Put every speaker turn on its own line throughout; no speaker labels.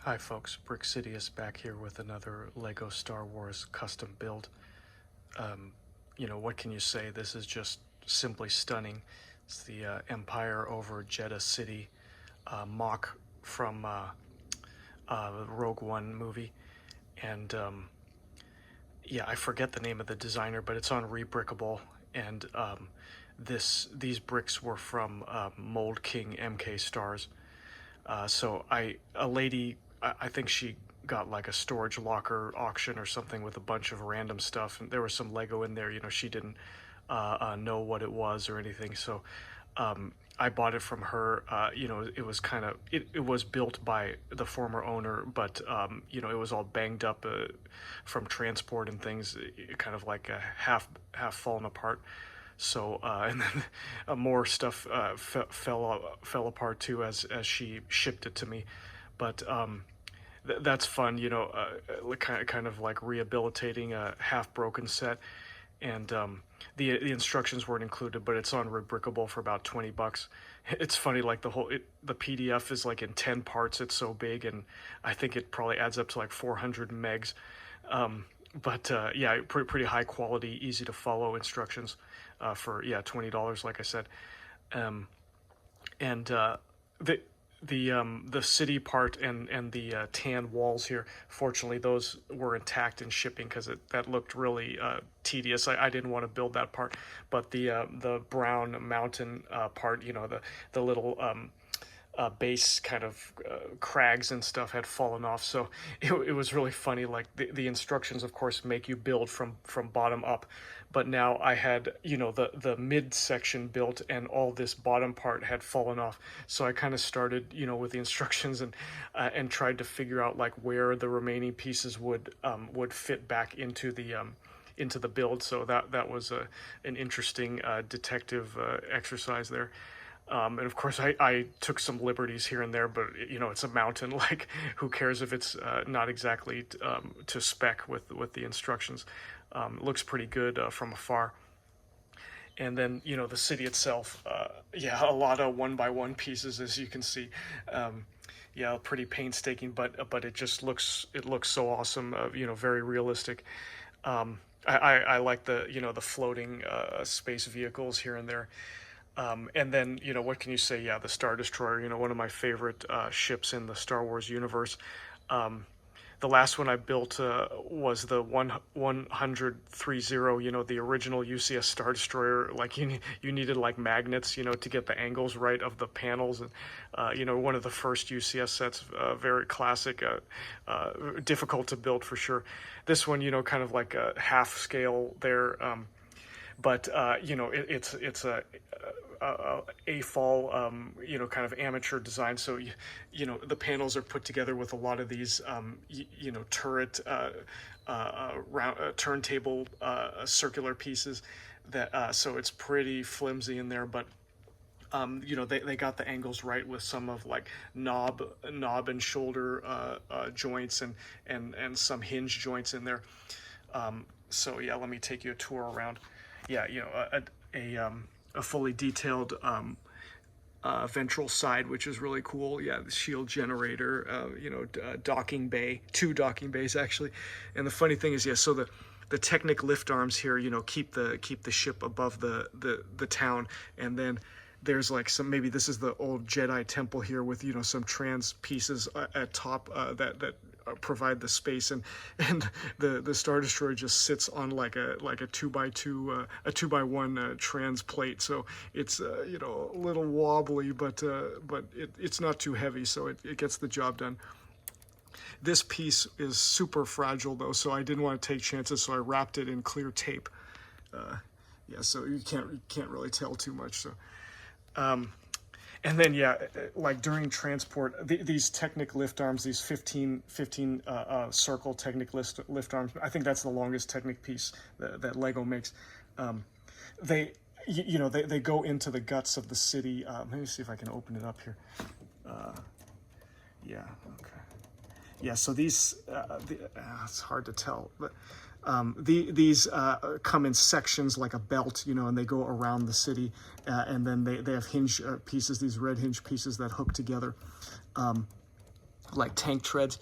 Hi folks, BrickSidious back here with another LEGO Star Wars custom build. What can you say? This is just simply stunning. It's the Empire over Jedha City mock from the Rogue One movie. And yeah, I forget the name of the designer, but it's on rebrickable. And these bricks were from Mold King MK Stars. A lady, I think she got like a storage locker auction or something with a bunch of random stuff, and there was some Lego in there. She didn't know what it was or anything, so I bought it from her. It was it was built by the former owner, but it was all banged up from transport and things, kind of like half fallen apart. So and then more stuff fell apart too as she shipped it to me, but that's fun. Kind of like rehabilitating a half broken set, and the instructions weren't included, but it's on rebrickable for about $20. It's funny, like the PDF is like in 10 parts. It's so big, and I think it probably adds up to like 400 megs. But yeah, pretty high quality, easy to follow instructions for $20, like I said. And the city part and the tan walls here, fortunately those were intact in shipping because that looked really tedious. I didn't want to build that part, but the brown mountain part, the little base kind of crags and stuff had fallen off, so it was really funny. Like the instructions of course make you build from bottom up, but now I had the mid section built and all this bottom part had fallen off, so I kind of started with the instructions and tried to figure out like where the remaining pieces would fit back into the build. So that was an interesting detective exercise there. And of course, I took some liberties here and there, but it's a mountain. Like, who cares if it's not exactly to spec with the instructions? It looks pretty good from afar. And then the city itself, yeah, a lot of one by one pieces, as you can see. Yeah, pretty painstaking, but it looks so awesome. Very realistic. I like the floating space vehicles here and there. And then, what can you say? Yeah, the Star Destroyer, one of my favorite ships in the Star Wars universe. The last one I built was the 130, the original UCS Star Destroyer. Like, you needed like magnets, to get the angles right of the panels. And, one of the first UCS sets, very classic, difficult to build for sure. This one, kind of like a half scale there. But it's a fall kind of amateur design. So the panels are put together with a lot of these turret round turntable circular pieces that so it's pretty flimsy in there, but they got the angles right with some of like knob and shoulder joints and some hinge joints in there. So yeah, let me take you a tour around. Yeah, a fully detailed ventral side, which is really cool. Yeah, the shield generator, docking bay, 2 docking bays actually. And the funny thing is, yeah, so the Technic lift arms here, keep the ship above the town, and then there's like maybe this is the old Jedi temple here with some trans pieces at top that provide the space, and the Star Destroyer just sits on like a 2x2 a 2x1 trans plate, so it's a little wobbly, but it's not too heavy, so it gets the job done. This piece is super fragile though, so I didn't want to take chances, so I wrapped it in clear tape. Yeah, so you can't really tell too much. So and then yeah, like during transport, these Technic lift arms, these 15 circle Technic lift arms, I think that's the longest Technic piece that Lego makes. They go into the guts of the city. Let me see if I can open it up here. Yeah, okay. Yeah, so these, it's hard to tell, but these come in sections like a belt, and they go around the city, and then they have hinge pieces, these red hinge pieces that hook together. like tank treads,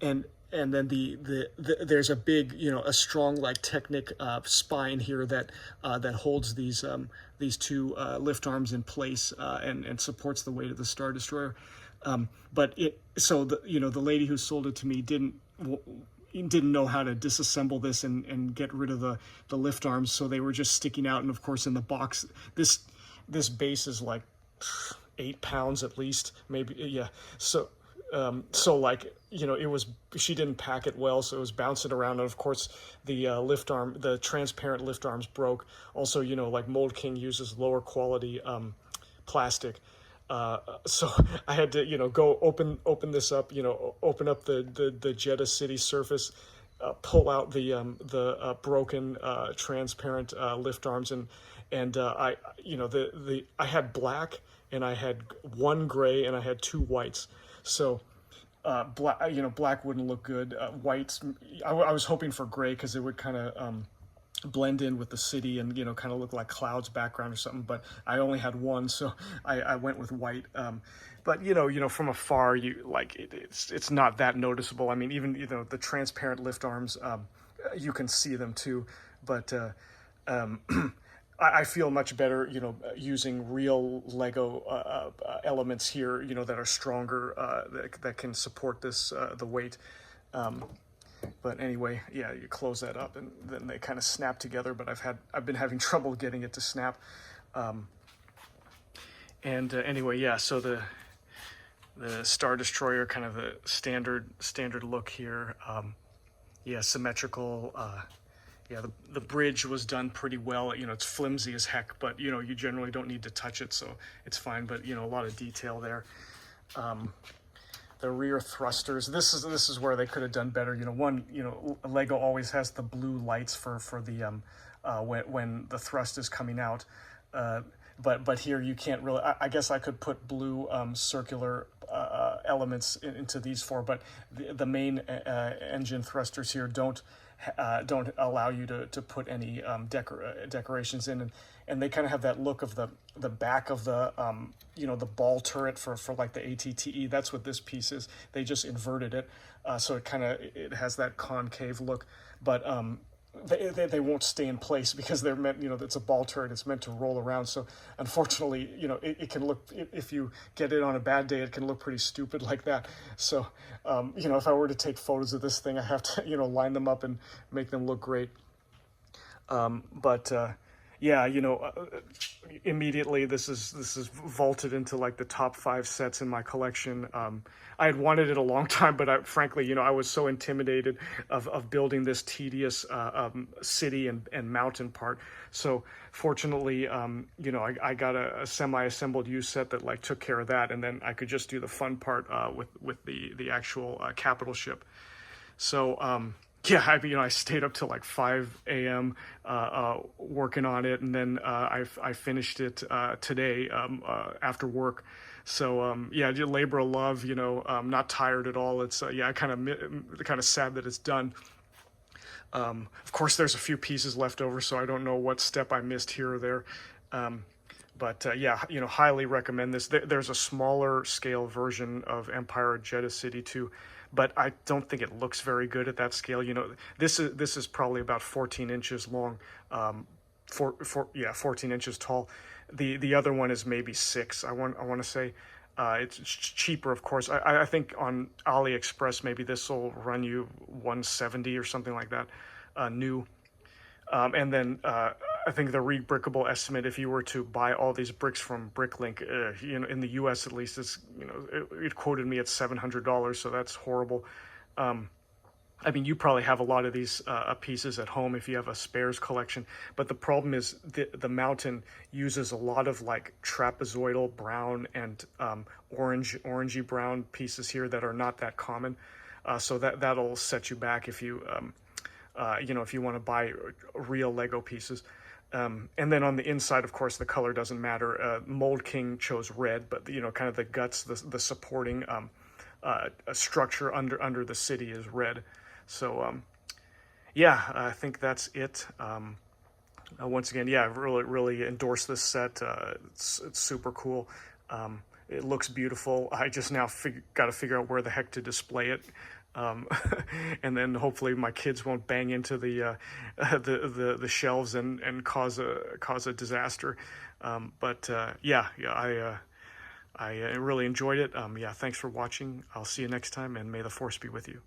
and then there's a big, a strong like Technic spine here that holds these two lift arms in place and supports the weight of the Star Destroyer. But the lady who sold it to me didn't know how to disassemble this and get rid of the lift arms, so they were just sticking out. And of course, in the box, this base is like 8 pounds at least, maybe. Yeah. So like, it was, she didn't pack it well, so it was bouncing around. And of course, the transparent lift arms broke. Also, like Mold King uses lower quality plastic. So I had to, go open this up, open up the Jedha City surface, pull out the broken transparent lift arms, and I had black, and I had one gray, and I had two whites. So black wouldn't look good. Whites, I was hoping for gray because it would kind of blend in with the city and kind of look like clouds background or something. But I only had one, so I went with white. But from afar, it's not that noticeable. I mean, even the transparent lift arms, you can see them too. But I feel much better, using real Lego elements here, that are stronger, that can support this the weight. But anyway, yeah, you close that up, and then they kind of snap together. But I've been having trouble getting it to snap. Anyway, yeah. So the Star Destroyer, kind of the standard look here. Yeah, symmetrical. Yeah, the bridge was done pretty well. It's flimsy as heck, but you generally don't need to touch it, so it's fine. But a lot of detail there. The rear thrusters. This is where they could have done better. Lego always has the blue lights for the when the thrust is coming out. But here you can't really. I guess I could put blue circular elements into these four, but the main engine thrusters here don't allow you to put any decorations in, and they kind of have that look of the back of the the ball turret for like the ATTE. That's what this piece is. They just inverted it, so it has that concave look, but they won't stay in place because they're meant, it's a ball turret, it's meant to roll around. So unfortunately, it can look, if you get it on a bad day, it can look pretty stupid like that. So, if I were to take photos of this thing, I have to, line them up and make them look great. Yeah, immediately this is vaulted into like the top 5 sets in my collection. I had wanted it a long time, but frankly, I was so intimidated of building this tedious city and mountain part. So fortunately, I got a semi-assembled U set that like took care of that, and then I could just do the fun part with the actual capital ship. So yeah, I stayed up till like 5 a.m. Working on it, and then I finished it today after work. So yeah, labor of love. I'm not tired at all. It's yeah, kind of sad that it's done. Of course, there's a few pieces left over, so I don't know what step I missed here or there. But yeah, highly recommend this. There's a smaller scale version of Empire Jedha City too, but I don't think it looks very good at that scale. This is probably about 14 inches long, 14 inches tall. The other one is maybe 6. I want to say. It's cheaper, of course. I think on AliExpress maybe this will run you $170 or something like that, new. And then I think the rebrickable estimate, if you were to buy all these bricks from BrickLink, in the U.S. at least, it quoted me at $700, so that's horrible. I mean, you probably have a lot of these pieces at home if you have a spares collection, but the problem is the uses a lot of like trapezoidal brown and orangey brown pieces here that are not that common. So that'll set you back if you if you want to buy real Lego pieces. And then on the inside, of course, the color doesn't matter. Mold King chose red, but kind of the guts, the supporting structure under the city is red. So yeah, I think that's it. Once again, yeah, I really endorse this set. It's super cool. It looks beautiful. I just now got to figure out where the heck to display it. Um, and then hopefully my kids won't bang into the shelves and cause a disaster. I really enjoyed it. Yeah, thanks for watching. I'll see you next time, and may the force be with you.